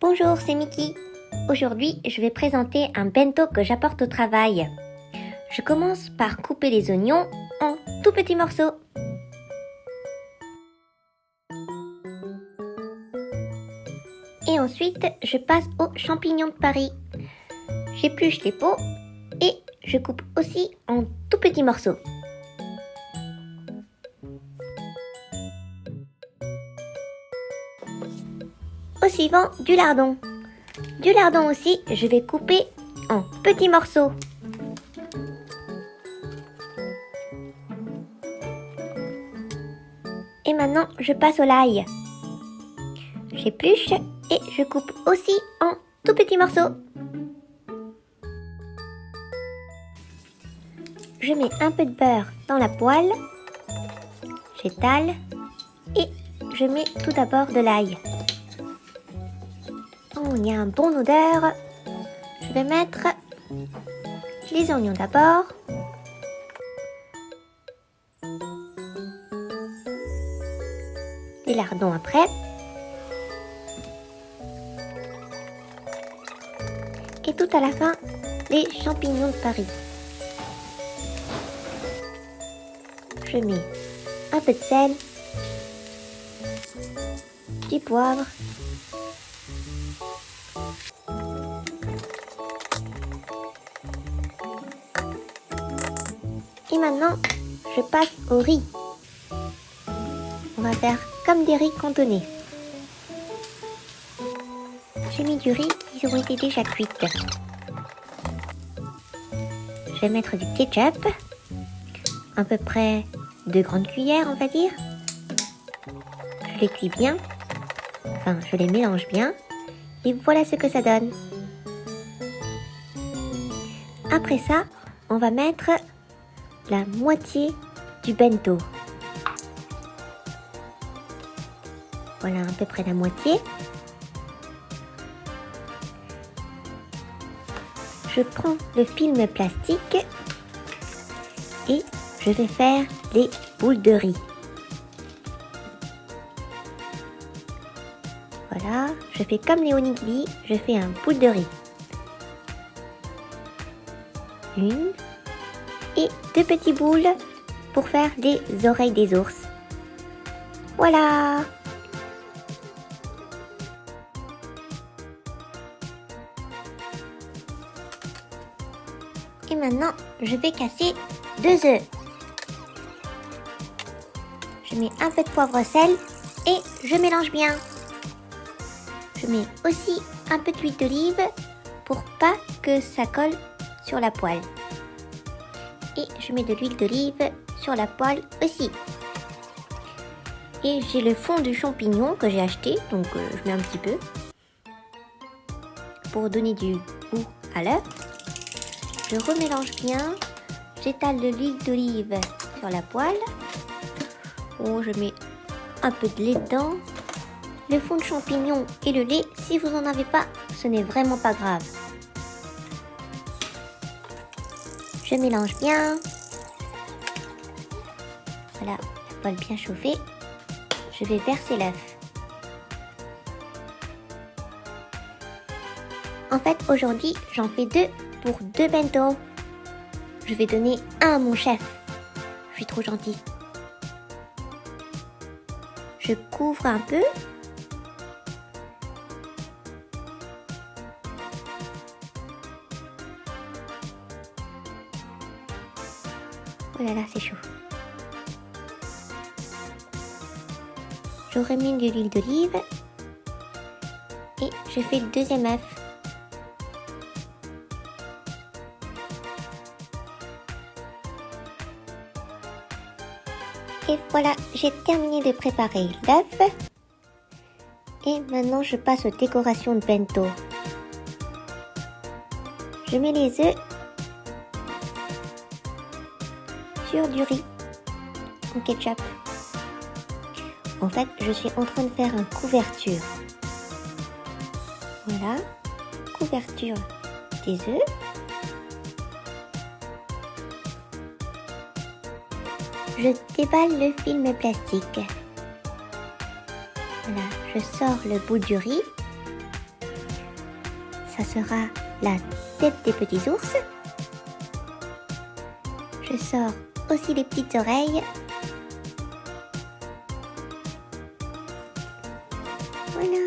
Bonjour, c'est Mickey. Aujourd'hui, je vais présenter un bento que j'apporte au travail. Je commence par couper les oignons en tout petits morceaux. Et ensuite, je passe aux champignons de Paris. J'épluche les peaux et je coupe aussi en tout petits morceaux. Au suivant, du lardon. Du lardon aussi, je vais couper en petits morceaux. Et maintenant, je passe au l'ail. J'épluche et je coupe aussi en tout petits morceaux. Je mets un peu de beurre dans la poêle. J'étale et je mets tout d'abord de l'ail. Oh, il y a une bonne odeur. Je vais mettre les oignons d'abord. Les lardons après. Et tout à la fin, les champignons de Paris. Je mets un peu de sel, du poivre, et maintenant je passe au riz. On va faire comme des riz cantonais. J'ai mis du riz, ils ont été déjà cuits. Je vais mettre du ketchup, à peu près 2 grandes cuillères on va dire. Je les cuis bien, enfin je les mélange bien, et voilà ce que ça donne. Après ça, on va mettre la moitié du bento. Voilà à peu près la moitié. Je prends le film plastique et je vais faire les boules de riz. Voilà, je fais comme les onigiri, je fais un boule de riz. 1 et 2 petites boules pour faire les oreilles des ours. Voilà! Et maintenant, je vais casser 2 œufs. Je mets un peu de poivre sel et je mélange bien. Je mets aussi un peu d'huile d'olive pour pas que ça colle sur la poêle. Et je mets de l'huile d'olive sur la poêle aussi. Et j'ai le fond du champignon que j'ai acheté, donc je mets un petit peu pour donner du goût à l'œuf. Je remélange bien, j'étale de l'huile d'olive sur la poêle. Oh, je mets un peu de lait dedans. Le fond de champignon et le lait, si vous n'en avez pas, ce n'est vraiment pas grave. Je mélange bien. Voilà, la poêle bien chauffée. Je vais verser l'œuf. En fait, aujourd'hui, j'en fais 2 pour 2 bento. Je vais donner un à mon chef. Je suis trop gentille. Je couvre un peu. Oh là là, c'est chaud. Je remets de l'huile d'olive. Et je fais le deuxième œuf. Et voilà, j'ai terminé de préparer l'œuf. Et maintenant, je passe aux décorations de bento. Je mets les œufs sur du riz en ketchup. En fait, je suis en train de faire une couverture. Voilà, couverture des œufs. Je déballe le film plastique. Voilà, je sors le bout du riz. ça sera la tête des petits ours. Je sors aussi les petites oreilles. Voilà.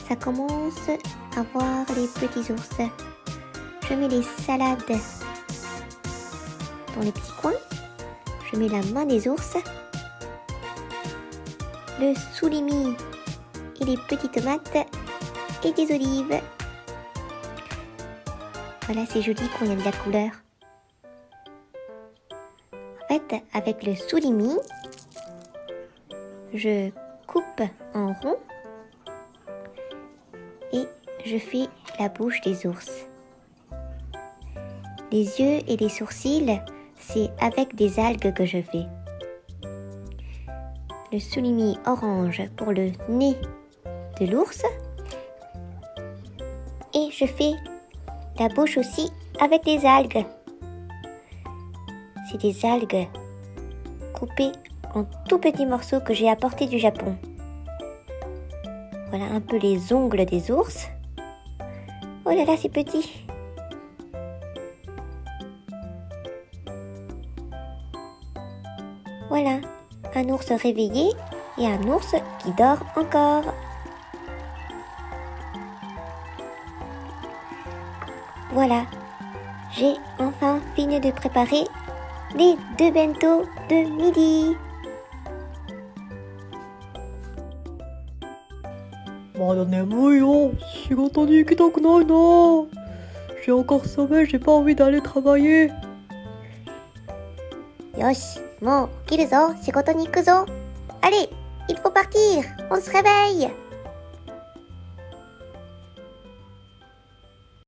Ça commence à voir les petits ours. Je mets les salades dans les petits coins. Je mets la main des ours. Le soulimi et les petites tomates et des olives. Voilà, c'est joli quand il y a de la couleur. En fait, avec le soulimi, je coupe en rond et je fais la bouche des ours. Les yeux et les sourcils, c'est avec des algues que je fais. Le soulimi orange pour le nez de l'ours. Et je fais la bouche aussi avec des algues. C'est des algues coupées en tout petits morceaux que j'ai apportés du Japon. Voilà un peu les ongles des ours. Oh là là, c'est petit. Voilà, un ours réveillé et un ours qui dort encore. Voilà, j'ai enfin fini de préparer les 2 bento de midi.まだ眠いよ。仕事に行きたくないな。J'ai encore sommeil, j'ai pas envie d'aller travailler. よし、もう起きるぞ、仕事に行くぞ。Allez, il faut partir, on se réveille.